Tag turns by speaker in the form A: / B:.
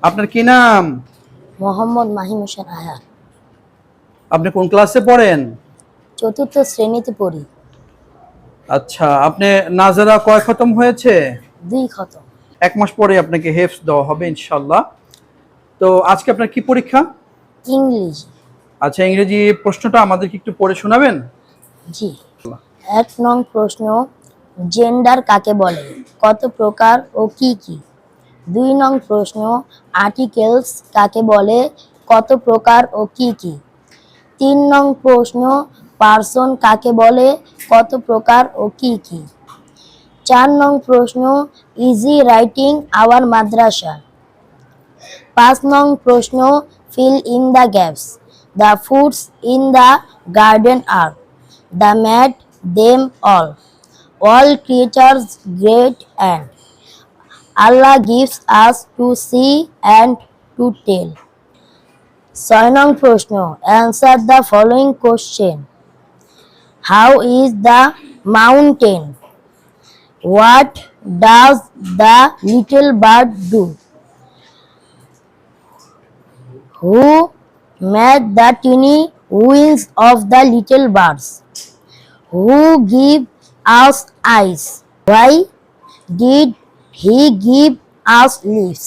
A: আপনার কি নাম?
B: মোহাম্মদ মাহিম হোসেন আয়ার।
A: আপনি কোন ক্লাসে পড়েন?
B: চতুর্থ শ্রেণীতে পড়ি।
A: আচ্ছা, আপনি নাজারা কয় খতম হয়েছে?
B: 2 খতম।
A: 1 মাস পরে আপনাকে হেফজ দেওয়া হবে ইনশাআল্লাহ। তো আজকে আপনার কি পরীক্ষা?
B: ইংলিশ।
A: আচ্ছা, ইংরেজি প্রশ্নটা আমাদেরকে একটু পড়ে শোনাবেন?
B: জি। 1 নং প্রশ্ন, জেন্ডার কাকে বলে, কত প্রকার ও কি কি? 2 নং প্রশ্ন, আর্টিকেলস কাকে বলে, কত প্রকার ও কি কি? 3 নং প্রশ্ন, পার্সন কাকে বলে, কত প্রকার ও কি কি? 4 নং প্রশ্ন, ইজি রাইটিং আওয়ার মাদ্রাসা। 5 নং প্রশ্ন, fill in the gaps. The foods in the garden are the mad, them all creatures great and Allah gives us to see and to tell. 6 নং প্রশ্ন, answer the following question. How is the mountain? What does the little bird do? Who made the tiny wings of the little birds? Who gave us eyes? Why did he give us lips?